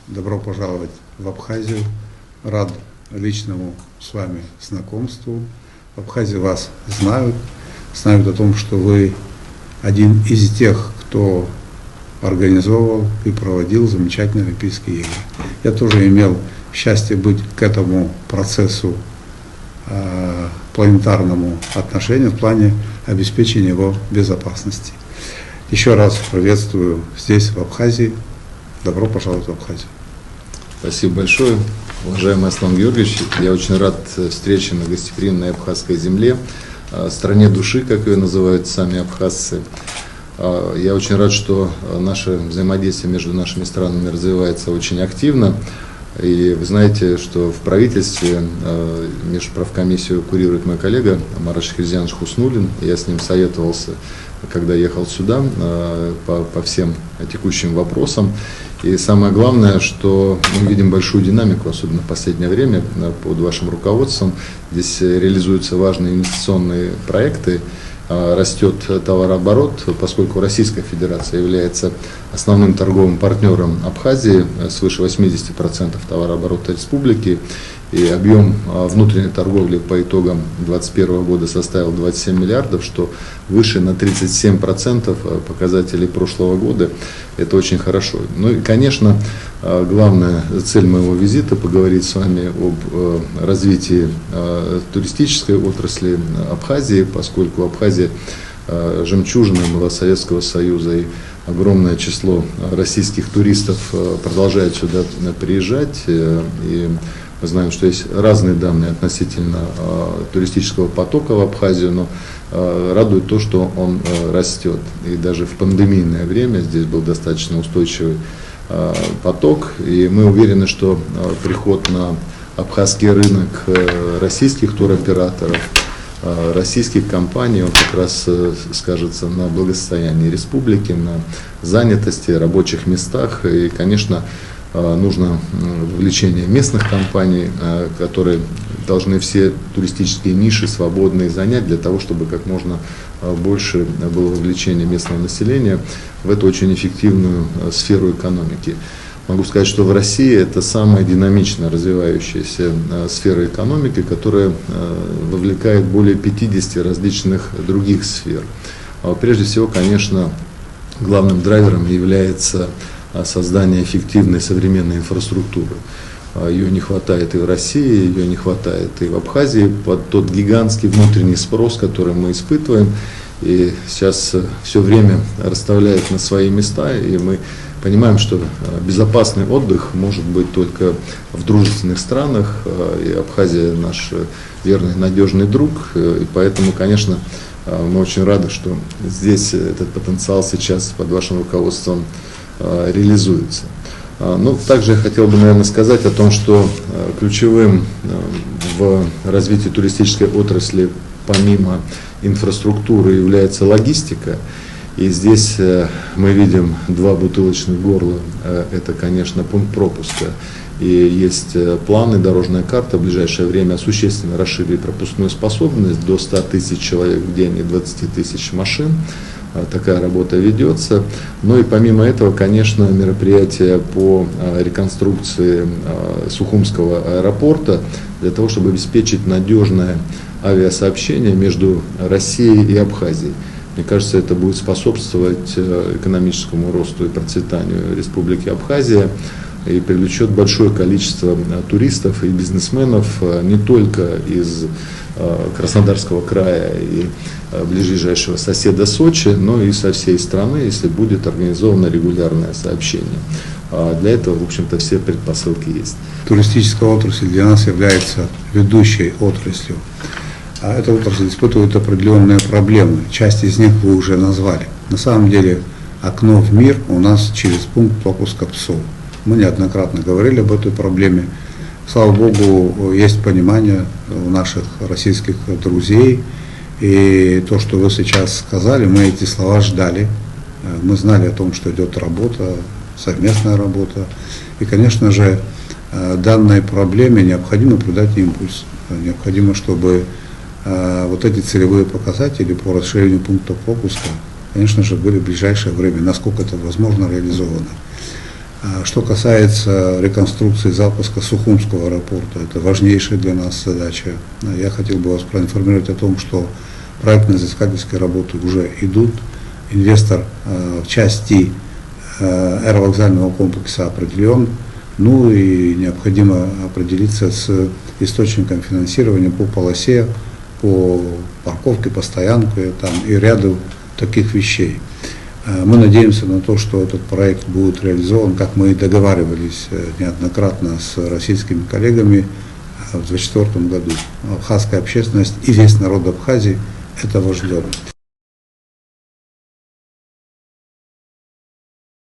Добро пожаловать в Абхазию. Рад личному с вами знакомству. В Абхазии вас знают о том, что вы один из тех, кто организовывал и проводил замечательные Олимпийские игры. Я тоже имел счастье быть к этому процессу планетарному отношению в плане обеспечения его безопасности. Еще раз приветствую здесь, в Абхазии. Добро пожаловать в Абхазию. Спасибо большое, уважаемый Аслан Георгиевич. Я очень рад встрече на гостеприимной абхазской земле, стране души, как ее называют сами абхазцы. Я очень рад, что наше взаимодействие между нашими странами развивается очень активно. И вы знаете, что в правительстве межправкомиссию курирует мой коллега Марат Шахрезянович Хуснуллин. Я с ним советовался, когда ехал сюда, по всем текущим вопросам. И самое главное, что мы видим большую динамику, особенно в последнее время, под вашим руководством. Здесь реализуются важные инвестиционные проекты, растет товарооборот, поскольку Российская Федерация является основным торговым партнером Абхазии, свыше 80% товарооборота республики, и объем внутренней торговли по итогам 2021 года составил 27 миллиардов, что выше на 37% показателей прошлого года. Это очень хорошо. Ну и, конечно, главная цель моего визита — поговорить с вами об развитии туристической отрасли Абхазии, поскольку Абхазия жемчужина была Советского Союза, и огромное число российских туристов продолжает сюда приезжать. И мы знаем, что есть разные данные относительно туристического потока в Абхазию, но радует то, что он растет. И даже в пандемийное время здесь был достаточно устойчивый поток. И мы уверены, что приход на абхазский рынок российских туроператоров, российских компаний, он как раз скажется на благосостоянии республики, на занятости, рабочих местах. И, конечно, нужно вовлечение местных компаний, которые должны все туристические ниши свободные занять для того, чтобы как можно больше было вовлечение местного населения в эту очень эффективную сферу экономики. Могу сказать, что в России это самая динамично развивающаяся сфера экономики, которая вовлекает более 50 различных других сфер. Прежде всего, конечно, главным драйвером является создание эффективной современной инфраструктуры. Ее не хватает и в России, ее не хватает и в Абхазии под тот гигантский внутренний спрос, который мы испытываем. И сейчас все время расставляет на свои места, и мы понимаем, что безопасный отдых может быть только в дружественных странах, и Абхазия наш верный, надежный друг, и поэтому, конечно, мы очень рады, что здесь этот потенциал сейчас под вашим руководством реализуется. Ну, также я хотел бы, наверное, сказать о том, что ключевым в развитии туристической отрасли помимо инфраструктуры является логистика. И здесь мы видим два бутылочных горла. Это, конечно, пункт пропуска. И есть планы, дорожная карта в ближайшее время существенно расширит пропускную способность до 100 тысяч человек в день и 20 тысяч машин. Такая работа ведется. Ну и помимо этого, конечно, мероприятия по реконструкции Сухумского аэропорта для того, чтобы обеспечить надежное авиасообщение между Россией и Абхазией. Мне кажется, это будет способствовать экономическому росту и процветанию Республики Абхазия и привлечет большое количество туристов и бизнесменов не только из Краснодарского края и ближайшего соседа Сочи, но и со всей страны, если будет организовано регулярное сообщение. Для этого, в общем-то, все предпосылки есть. Туристическая отрасль для нас является ведущей отраслью. А эта отрасль испытывает определенные проблемы. Часть из них вы уже назвали. На самом деле, окно в мир у нас через пункт пропуска ПСО. Мы неоднократно говорили об этой проблеме. Слава Богу, есть понимание у наших российских друзей. И то, что вы сейчас сказали, мы эти слова ждали. Мы знали о том, что идет работа, совместная работа. И, конечно же, данной проблеме необходимо придать импульс. Необходимо, чтобы вот эти целевые показатели по расширению пунктов пропуска, конечно же, были в ближайшее время, насколько это возможно, реализовано. Что касается реконструкции запуска Сухумского аэропорта, это важнейшая для нас задача. Я хотел бы вас проинформировать о том, что проектно-изыскательские работы уже идут. Инвестор в части аэровокзального комплекса определен. Ну и необходимо определиться с источником финансирования по полосе, по парковке, по стоянке там, и ряду таких вещей. Мы надеемся на то, что этот проект будет реализован, как мы и договаривались неоднократно с российскими коллегами в 2024 году. Абхазская общественность и весь народ Абхазии этого ждет.